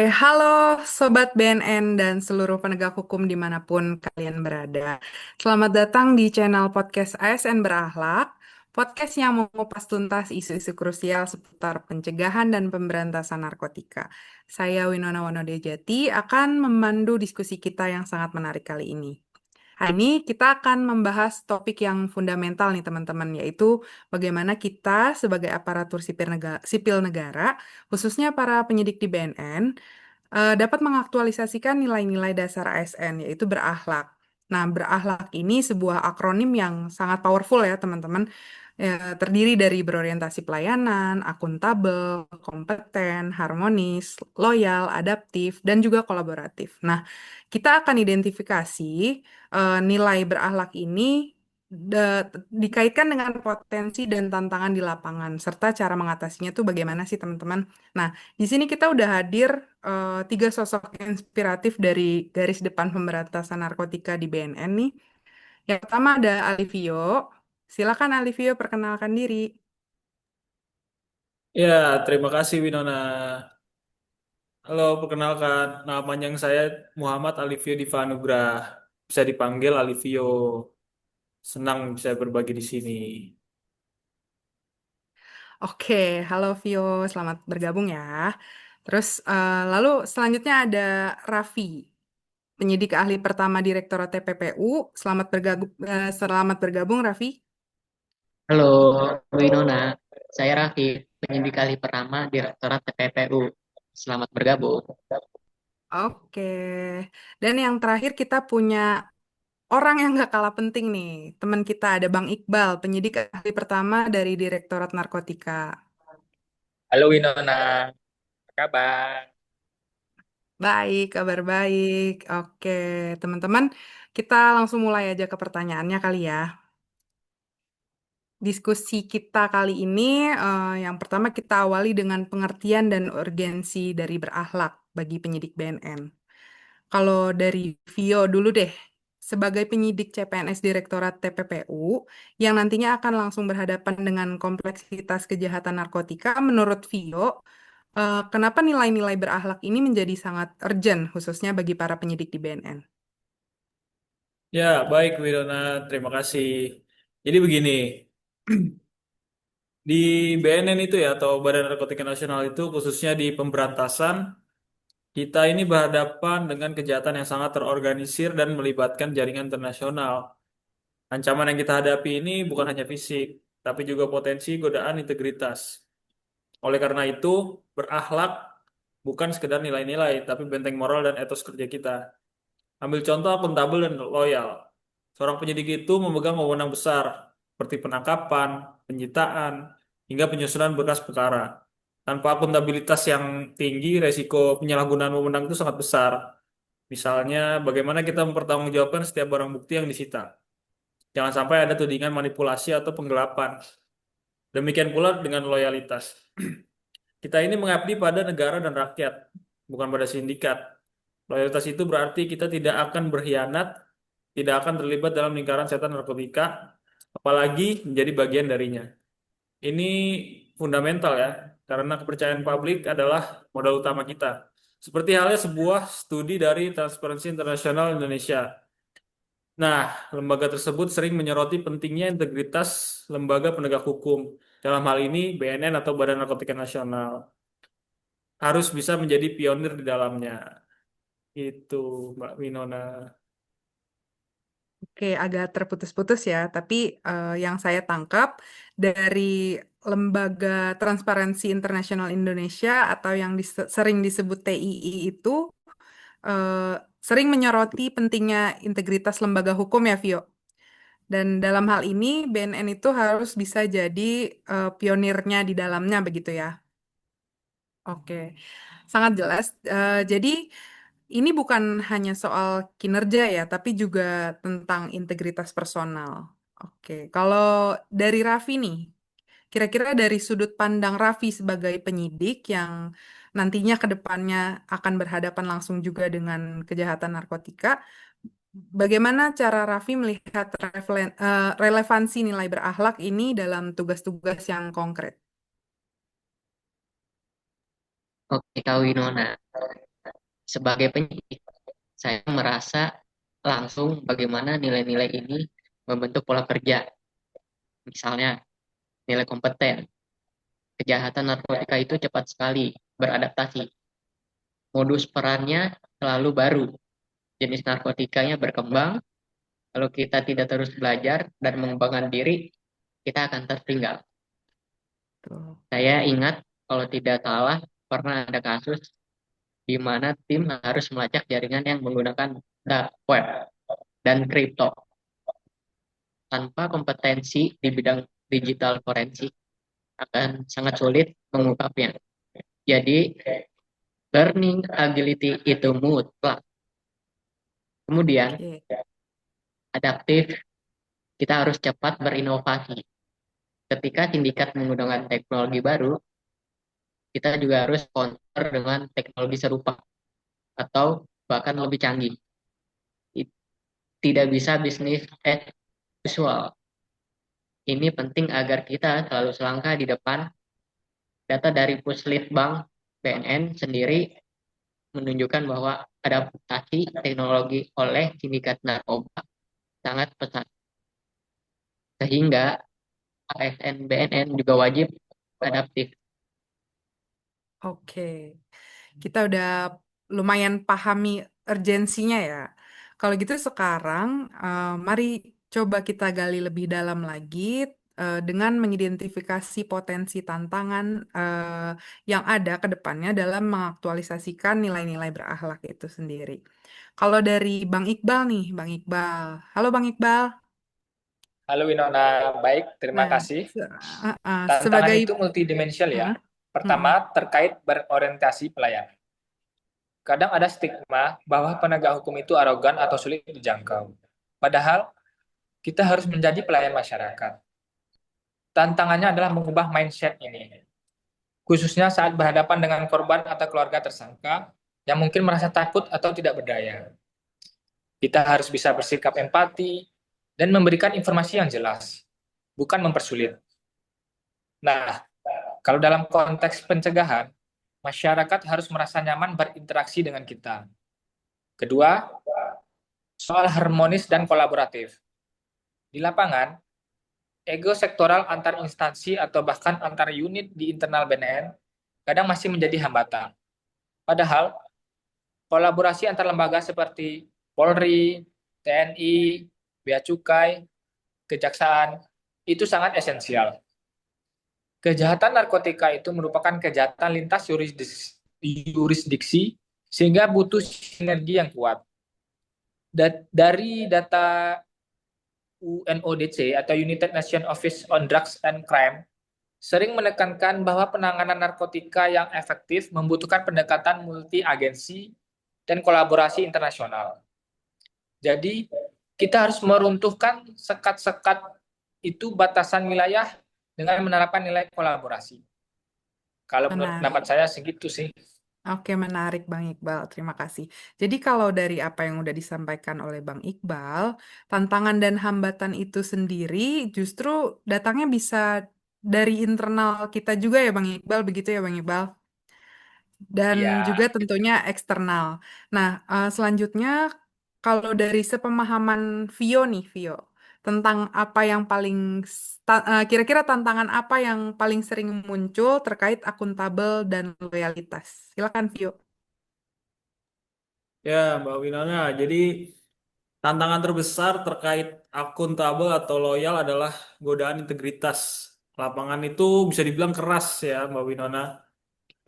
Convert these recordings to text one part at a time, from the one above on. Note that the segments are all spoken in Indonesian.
Halo Sobat BNN dan seluruh penegak hukum dimanapun kalian berada. Selamat datang di channel podcast ASN Berakhlak, podcast yang mengupas tuntas isu-isu krusial seputar pencegahan dan pemberantasan narkotika. Saya Winona Wanodejati akan memandu diskusi kita yang sangat menarik kali ini. Hari ini kita akan membahas topik yang fundamental nih teman-teman, yaitu bagaimana kita sebagai aparatur sipil negara, khususnya para penyidik di BNN, dapat mengaktualisasikan nilai-nilai dasar ASN, yaitu berakhlak. Nah, berakhlak ini sebuah akronim yang sangat powerful ya, teman-teman. Terdiri dari berorientasi pelayanan, akuntabel, kompeten, harmonis, loyal, adaptif, dan juga kolaboratif. Nah, kita akan identifikasi nilai berakhlak ini dikaitkan dengan potensi dan tantangan di lapangan, serta cara mengatasinya tuh bagaimana sih, teman-teman. Nah, di sini kita udah hadir tiga sosok inspiratif dari garis depan pemberantasan narkotika di BNN nih. Yang pertama ada Alivio. Silakan Alivio perkenalkan diri. Ya, terima kasih Winona. Halo, perkenalkan, nama panjang saya Muhammad Alivio Divanugrah. Bisa dipanggil Alivio. Senang bisa berbagi di sini. Oke, halo Vio, selamat bergabung ya. Terus lalu selanjutnya ada Raffi, penyidik ahli pertama Direktorat TPPU. Selamat bergabung Raffi. Halo, Winona. Saya Raffi, penyidik kali pertama Direktorat TPPU. Selamat bergabung. Oke. Dan yang terakhir kita punya orang yang gak kalah penting nih. Teman kita ada Bang Iqbal, penyidik ahli pertama dari Direktorat Narkotika. Halo Winona, apa kabar? Baik, kabar baik. Oke, teman-teman, kita langsung mulai aja ke pertanyaannya kali ya. Diskusi kita kali ini, yang pertama kita awali dengan pengertian dan urgensi dari berakhlak bagi penyidik BNN. Kalau dari Vio dulu deh, sebagai penyidik CPNS Direktorat TPPU yang nantinya akan langsung berhadapan dengan kompleksitas kejahatan narkotika, menurut Vio, kenapa nilai-nilai berakhlak ini menjadi sangat urgent, khususnya bagi para penyidik di BNN? Ya, baik Winona, terima kasih. Jadi begini, di BNN itu ya, atau Badan Narkotika Nasional itu, khususnya di pemberantasan, kita ini berhadapan dengan kejahatan yang sangat terorganisir dan melibatkan jaringan internasional. Ancaman yang kita hadapi ini bukan hanya fisik, tapi juga potensi godaan integritas. Oleh karena itu, berakhlak bukan sekedar nilai-nilai, tapi benteng moral dan etos kerja kita. Ambil contoh akuntabel dan loyal. Seorang penyidik itu memegang wewenang besar, seperti penangkapan, penyitaan, hingga penyusunan berkas perkara. Tanpa akuntabilitas yang tinggi, resiko penyalahgunaan wewenang itu sangat besar. Misalnya, bagaimana kita mempertanggungjawabkan setiap barang bukti yang disita. Jangan sampai ada tudingan manipulasi atau penggelapan. Demikian pula dengan loyalitas. Kita ini mengabdi pada negara dan rakyat, bukan pada sindikat. Loyalitas itu berarti kita tidak akan berkhianat, tidak akan terlibat dalam lingkaran setan narkotika, apalagi menjadi bagian darinya. Ini fundamental ya, karena kepercayaan publik adalah modal utama kita. Seperti halnya sebuah studi dari Transparency International Indonesia. Nah, lembaga tersebut sering menyoroti pentingnya integritas lembaga penegak hukum. Dalam hal ini, BNN atau Badan Narkotika Nasional harus bisa menjadi pionir di dalamnya. Itu, Mbak Winona. Oke, agak terputus-putus ya, tapi yang saya tangkap dari Lembaga Transparansi Internasional Indonesia atau yang sering disebut TII itu eh, sering menyoroti pentingnya integritas lembaga hukum ya, Vio. Dan dalam hal ini BNN itu harus bisa jadi pionirnya di dalamnya begitu ya. Oke, sangat jelas. Jadi ini bukan hanya soal kinerja ya, tapi juga tentang integritas personal. Oke, kalau dari Raffi nih, kira-kira dari sudut pandang Raffi sebagai penyidik yang nantinya ke depannya akan berhadapan langsung juga dengan kejahatan narkotika, bagaimana cara Raffi melihat relevansi nilai berakhlak ini dalam tugas-tugas yang konkret? Oke, Kak Winona. Sebagai penyidik, saya merasa langsung bagaimana nilai-nilai ini membentuk pola kerja. Misalnya, nilai kompeten. Kejahatan narkotika itu cepat sekali beradaptasi. Modus perannya selalu baru. Jenis narkotikanya berkembang. Kalau kita tidak terus belajar dan mengembangkan diri, kita akan tertinggal. Tuh. Saya ingat kalau tidak salah pernah ada kasus di mana tim harus melacak jaringan yang menggunakan dark web dan kripto. Tanpa kompetensi di bidang digital forensik akan sangat sulit mengungkapnya. Jadi, learning agility itu mutlak. Kemudian, Oke. adaptif, kita harus cepat berinovasi. Ketika sindikat menggunakan teknologi baru, kita juga harus counter dengan teknologi serupa atau bahkan lebih canggih. Tidak bisa bisnis as usual. Ini penting agar kita selalu selangkah di depan. Data dari Puslitbang BNN sendiri menunjukkan bahwa adaptasi teknologi oleh sindikat narkoba sangat pesat. Sehingga ASN BNN juga wajib adaptif. Oke. Kita udah lumayan pahami urgensinya ya. Kalau gitu sekarang, mari coba kita gali lebih dalam lagi dengan mengidentifikasi potensi tantangan yang ada ke depannya dalam mengaktualisasikan nilai-nilai berakhlak itu sendiri. Kalau dari Bang Iqbal nih, Bang Iqbal. Halo Bang Iqbal. Halo Winona, baik, terima Nah, kasih. Tantangan sebagai itu multidimensional ya. Mm, Pertama, mm, terkait berorientasi pelayan. Kadang ada stigma bahwa penegak hukum itu arogan atau sulit dijangkau. Padahal, kita harus menjadi pelayan masyarakat. Tantangannya adalah mengubah mindset ini, khususnya saat berhadapan dengan korban atau keluarga tersangka yang mungkin merasa takut atau tidak berdaya. Kita harus bisa bersikap empati dan memberikan informasi yang jelas, bukan mempersulit. Nah, kalau dalam konteks pencegahan, masyarakat harus merasa nyaman berinteraksi dengan kita. Kedua, soal harmonis dan kolaboratif. Di lapangan, ego sektoral antar instansi atau bahkan antar unit di internal BNN kadang masih menjadi hambatan. Padahal, kolaborasi antar lembaga seperti Polri, TNI, Bea Cukai, Kejaksaan, itu sangat esensial. Kejahatan narkotika itu merupakan kejahatan lintas yurisdiksi sehingga butuh sinergi yang kuat. Dari data UNODC atau United Nations Office on Drugs and Crime sering menekankan bahwa penanganan narkotika yang efektif membutuhkan pendekatan multi-agensi dan kolaborasi internasional. Jadi, kita harus meruntuhkan sekat-sekat itu batasan wilayah dengan menerapkan nilai kolaborasi. Kalau menurut pendapat menarik. saya segitu sih. Oke, menarik Bang Iqbal. Terima kasih. Jadi kalau dari apa yang udah disampaikan oleh Bang Iqbal, tantangan dan hambatan itu sendiri justru datangnya bisa dari internal kita juga ya Bang Iqbal, begitu ya Bang Iqbal? Dan Iya, juga tentunya eksternal. Nah, selanjutnya kalau dari sepemahaman Vio nih, Vio, tentang apa yang paling kira-kira tantangan apa yang paling sering muncul terkait akuntabel dan loyalitas. Silakan, Vio. Ya, Mbak Winona. Jadi tantangan terbesar terkait akuntabel atau loyal adalah godaan integritas. Lapangan itu bisa dibilang keras ya, Mbak Winona.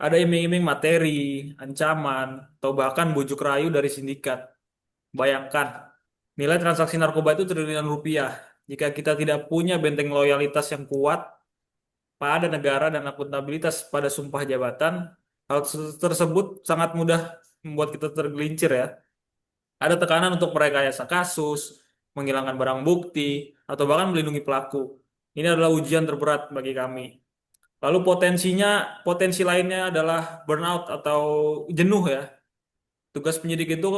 Ada iming-iming materi, ancaman, atau bahkan bujuk rayu dari sindikat. Bayangkan, nilai transaksi narkoba itu triliunan rupiah. Jika kita tidak punya benteng loyalitas yang kuat pada negara dan akuntabilitas pada sumpah jabatan, hal tersebut sangat mudah membuat kita tergelincir ya. Ada tekanan untuk merekayasa kasus, menghilangkan barang bukti, atau bahkan melindungi pelaku. Ini adalah ujian terberat bagi kami. Lalu potensi lainnya adalah burnout atau jenuh ya. Tugas penyidik itu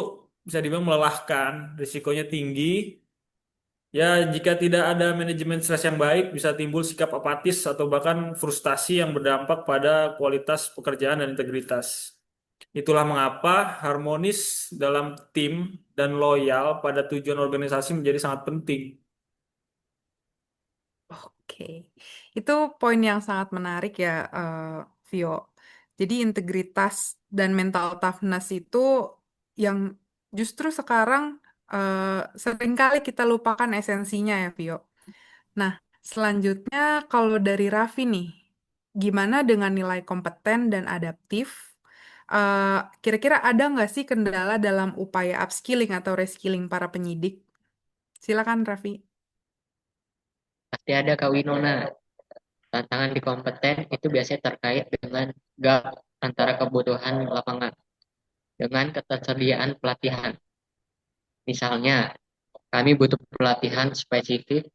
bisa dibilang melelahkan, risikonya tinggi. Ya, jika tidak ada manajemen stres yang baik, bisa timbul sikap apatis atau bahkan frustasi yang berdampak pada kualitas pekerjaan dan integritas. Itulah mengapa harmonis dalam tim dan loyal pada tujuan organisasi menjadi sangat penting. Oke, itu poin yang sangat menarik ya, Vio. Jadi integritas dan mental toughness itu yang justru sekarang seringkali kita lupakan esensinya ya, Vio. Nah, selanjutnya kalau dari Raffi nih, gimana dengan nilai kompeten dan adaptif? Kira-kira ada nggak sih kendala dalam upaya upskilling atau reskilling para penyidik? Silakan, Raffi. Pasti ada Kak Winona. Tantangan di kompeten itu biasanya terkait dengan gap antara kebutuhan lapangan dengan ketersediaan pelatihan. Misalnya, kami butuh pelatihan spesifik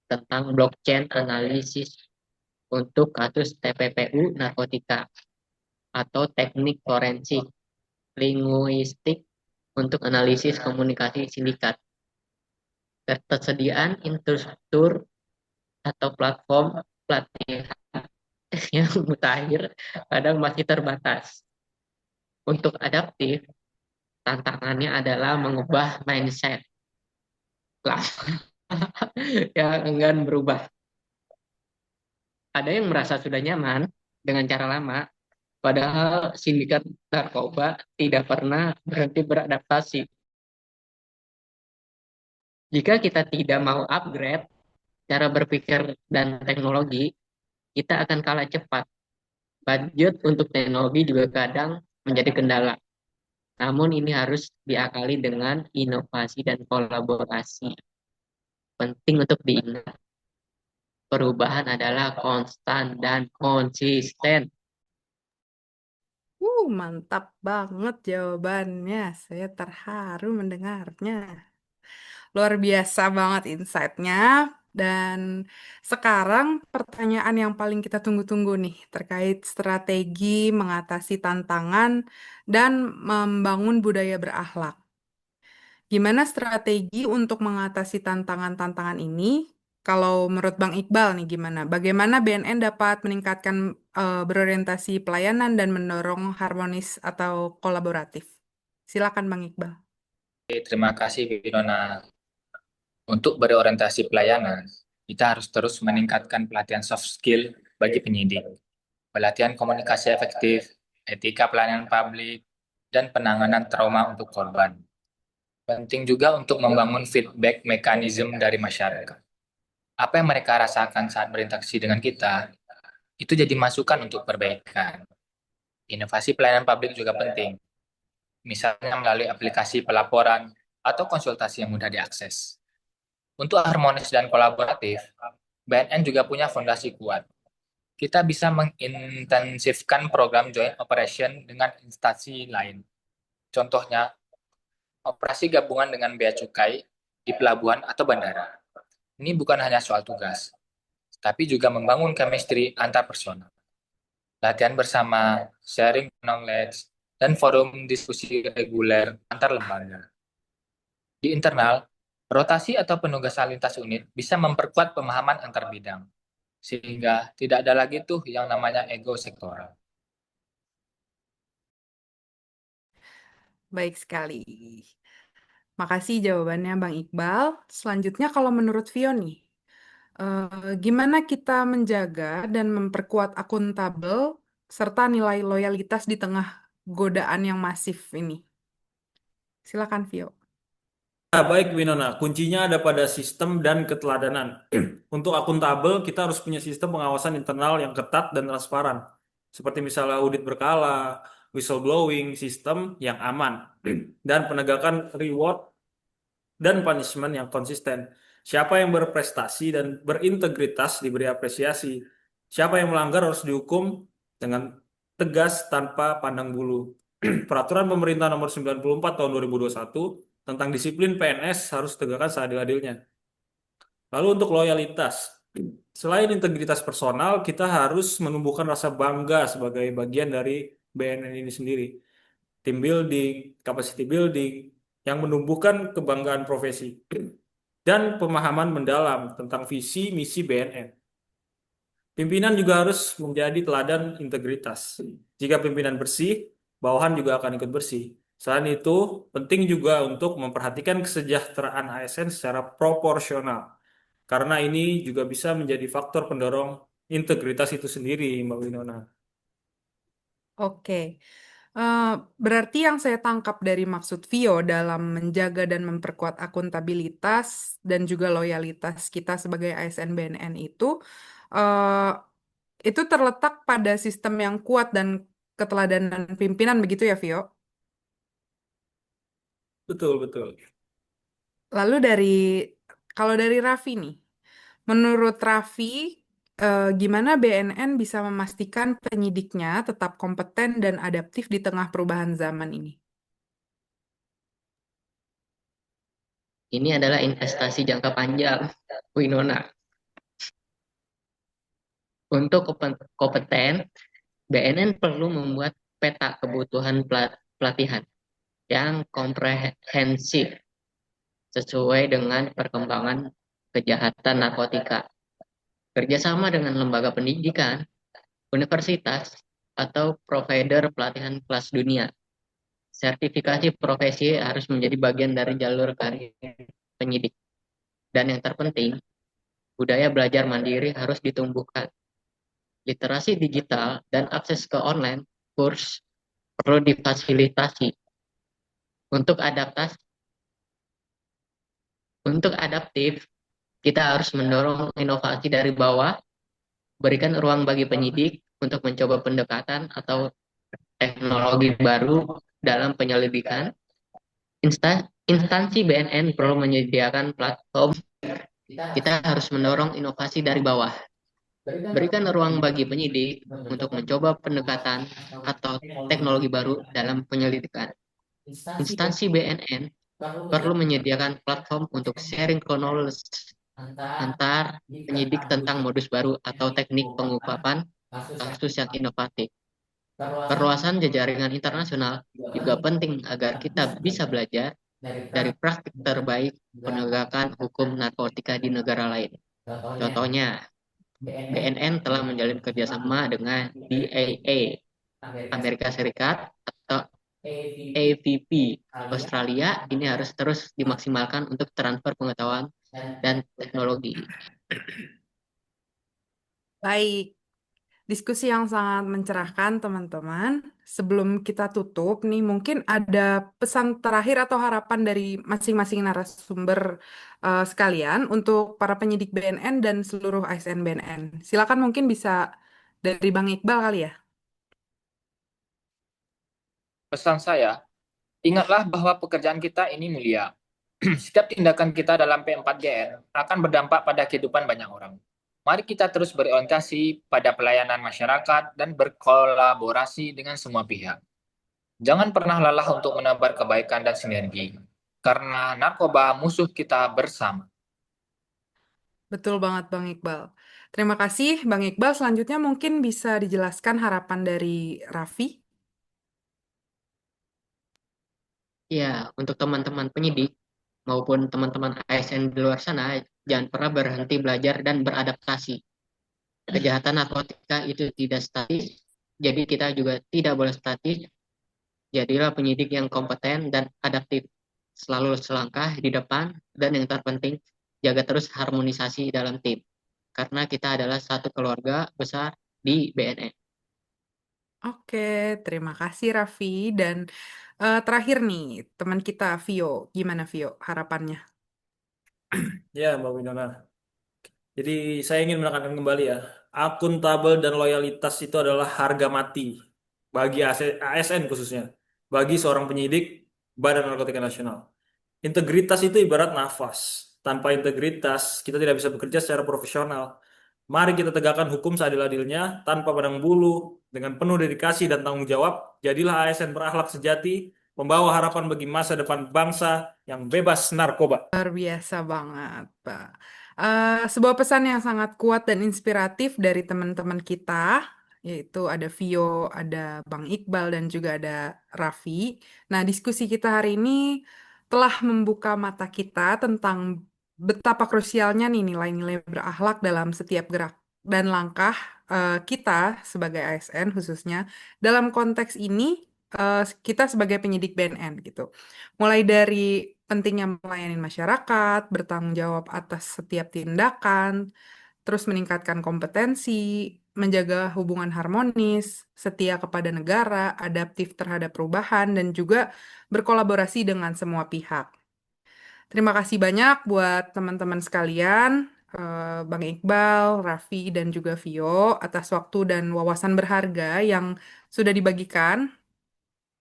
tentang blockchain analisis untuk kasus TPPU narkotika atau teknik forensik linguistik untuk analisis komunikasi sindikat. Ketersediaan infrastruktur atau platform pelatihan yang mutakhir kadang masih terbatas. Untuk adaptif, tantangannya adalah mengubah mindset lah yang enggan berubah. Ada yang merasa sudah nyaman dengan cara lama, padahal sindikat narkoba tidak pernah berhenti beradaptasi. Jika kita tidak mau upgrade cara berpikir dan teknologi, kita akan kalah cepat. Budget untuk teknologi juga kadang menjadi kendala. Namun ini harus diakali dengan inovasi dan kolaborasi. Penting untuk diingat, perubahan adalah konstan dan konsisten. Mantap banget jawabannya. Saya terharu mendengarnya. Luar biasa banget insight-nya. Dan sekarang pertanyaan yang paling kita tunggu-tunggu nih terkait strategi mengatasi tantangan dan membangun budaya berakhlak. Gimana strategi untuk mengatasi tantangan-tantangan ini? Kalau menurut Bang Iqbal nih gimana? Bagaimana BNN dapat meningkatkan berorientasi pelayanan dan mendorong harmonis atau kolaboratif? Silakan Bang Iqbal. Terima kasih, Winona. Untuk berorientasi pelayanan, kita harus terus meningkatkan pelatihan soft skill bagi penyidik, pelatihan komunikasi efektif, etika pelayanan publik, dan penanganan trauma untuk korban. Penting juga untuk membangun feedback mekanisme dari masyarakat. Apa yang mereka rasakan saat berinteraksi dengan kita, itu jadi masukan untuk perbaikan. Inovasi pelayanan publik juga penting, misalnya melalui aplikasi pelaporan atau konsultasi yang mudah diakses. Untuk harmonis dan kolaboratif, BNN juga punya fondasi kuat. Kita bisa mengintensifkan program joint operation dengan instansi lain. Contohnya, operasi gabungan dengan bea cukai di pelabuhan atau bandara. Ini bukan hanya soal tugas, tapi juga membangun chemistry antar personal. Latihan bersama, sharing knowledge, dan forum diskusi reguler antar lembaga. Di internal, rotasi atau penugasan lintas unit bisa memperkuat pemahaman antar bidang, sehingga tidak ada lagi tuh yang namanya ego sektoral. Baik sekali. Makasih jawabannya Bang Iqbal. Selanjutnya kalau menurut Vio nih, gimana kita menjaga dan memperkuat akuntabel serta nilai loyalitas di tengah godaan yang masif ini? Silakan Vio. Baik, Winona. Kuncinya ada pada sistem dan keteladanan. Untuk akuntabel, kita harus punya sistem pengawasan internal yang ketat dan transparan. Seperti misalnya audit berkala, whistleblowing, sistem yang aman, dan penegakan reward dan punishment yang konsisten. Siapa yang berprestasi dan berintegritas diberi apresiasi. Siapa yang melanggar harus dihukum dengan tegas tanpa pandang bulu. Peraturan Pemerintah Nomor 94 Tahun 2021 tentang disiplin PNS harus tegakkan seadil-adilnya. Lalu untuk loyalitas, selain integritas personal, kita harus menumbuhkan rasa bangga sebagai bagian dari BNN ini sendiri. Team building, capacity building, yang menumbuhkan kebanggaan profesi dan pemahaman mendalam tentang visi misi BNN. Pimpinan juga harus menjadi teladan integritas. Jika pimpinan bersih, bawahan juga akan ikut bersih. Selain itu, penting juga untuk memperhatikan kesejahteraan ASN secara proporsional, karena ini juga bisa menjadi faktor pendorong integritas itu sendiri, Mbak Winona. Oke. Eh, Berarti yang saya tangkap dari maksud Vio dalam menjaga dan memperkuat akuntabilitas dan juga loyalitas kita sebagai ASN BNN eh, itu terletak pada sistem yang kuat dan keteladanan pimpinan, begitu ya, Vio? Betul, betul. Lalu kalau dari Raffi nih, menurut Raffi, gimana BNN bisa memastikan penyidiknya tetap kompeten dan adaptif di tengah perubahan zaman ini? Ini adalah investasi jangka panjang, Winona. Untuk kompeten, BNN perlu membuat peta kebutuhan pelatihan yang komprehensif sesuai dengan perkembangan kejahatan narkotika. Kerjasama dengan lembaga pendidikan, universitas, atau provider pelatihan kelas dunia. Sertifikasi profesi harus menjadi bagian dari jalur karir penyidik. Dan yang terpenting, budaya belajar mandiri harus ditumbuhkan. Literasi digital dan akses ke online kurs perlu difasilitasi. Untuk adaptasi, untuk adaptif, kita harus mendorong inovasi dari bawah, berikan ruang bagi penyidik untuk mencoba pendekatan atau teknologi baru dalam penyelidikan. Instansi BNN perlu menyediakan platform. Kita harus mendorong inovasi dari bawah. Berikan ruang bagi penyidik untuk mencoba pendekatan atau teknologi baru dalam penyelidikan. Instansi BNN perlu menyediakan platform untuk sharing kronologis antar penyidik tentang modus baru atau teknik pengungkapan kasus yang inovatif. Perluasan jaringan internasional juga penting agar kita bisa belajar dari praktik terbaik penegakan hukum narkotika di negara lain. Contohnya, BNN telah menjalin kerjasama dengan DAA Amerika Serikat atau AVP Australia. Ini harus terus dimaksimalkan untuk transfer pengetahuan dan teknologi. Baik, diskusi yang sangat mencerahkan, teman-teman. Sebelum kita tutup nih, mungkin ada pesan terakhir atau harapan dari masing-masing narasumber sekalian untuk para penyidik BNN dan seluruh ASN BNN. Silakan, mungkin bisa dari Bang Iqbal kali ya. Pesan saya, ingatlah bahwa pekerjaan kita ini mulia. Setiap tindakan kita dalam P4GN akan berdampak pada kehidupan banyak orang. Mari kita terus berorientasi pada pelayanan masyarakat dan berkolaborasi dengan semua pihak. Jangan pernah lelah untuk menebar kebaikan dan sinergi, karena narkoba musuh kita bersama. Betul banget, Bang Iqbal. Terima kasih, Bang Iqbal. Selanjutnya mungkin bisa dijelaskan harapan dari Raffi. Ya, untuk teman-teman penyidik maupun teman-teman ASN di luar sana, jangan pernah berhenti belajar dan beradaptasi. Kejahatan narkotika itu tidak statis, jadi kita juga tidak boleh statis. Jadilah penyidik yang kompeten dan adaptif, selalu selangkah di depan, dan yang terpenting, jaga terus harmonisasi dalam tim. Karena kita adalah satu keluarga besar di BNN. Oke, terima kasih Raffi. Dan terakhir nih, teman kita Vio. Gimana Vio harapannya? Ya, Mbak Winona. Jadi saya ingin menekankan kembali ya, akuntabel dan loyalitas itu adalah harga mati bagi ASN khususnya, bagi seorang penyidik Badan Narkotika Nasional. Integritas itu ibarat nafas. Tanpa integritas, kita tidak bisa bekerja secara profesional. Mari kita tegakkan hukum seadil-adilnya, tanpa pandang bulu, dengan penuh dedikasi dan tanggung jawab. Jadilah ASN berakhlak sejati, membawa harapan bagi masa depan bangsa yang bebas narkoba. Luar biasa banget, Pak. Sebuah pesan yang sangat kuat dan inspiratif dari teman-teman kita, yaitu ada Vio, ada Bang Iqbal, dan juga ada Raffi. Nah, diskusi kita hari ini telah membuka mata kita tentang betapa krusialnya nih nilai-nilai berakhlak dalam setiap gerak dan langkah kita sebagai ASN khususnya. Dalam konteks ini, kita sebagai penyidik BNN gitu. Mulai dari pentingnya melayani masyarakat, bertanggung jawab atas setiap tindakan, terus meningkatkan kompetensi, menjaga hubungan harmonis, setia kepada negara, adaptif terhadap perubahan, dan juga berkolaborasi dengan semua pihak. Terima kasih banyak buat teman-teman sekalian, Bang Iqbal, Raffi, dan juga Vio atas waktu dan wawasan berharga yang sudah dibagikan.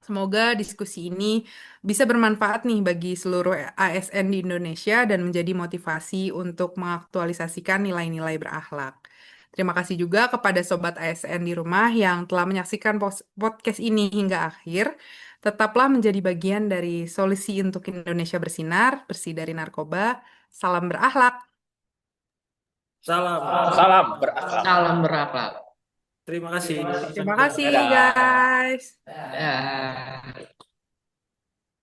Semoga diskusi ini bisa bermanfaat nih bagi seluruh ASN di Indonesia dan menjadi motivasi untuk mengaktualisasikan nilai-nilai berakhlak. Terima kasih juga kepada sobat ASN di rumah yang telah menyaksikan podcast ini hingga akhir. Tetaplah menjadi bagian dari solusi untuk Indonesia bersinar, bersih dari narkoba. Salam berakhlak. Salam. Salam berakhlak. Salam berakhlak. Terima kasih. Terima kasih Dadah. guys. Dah.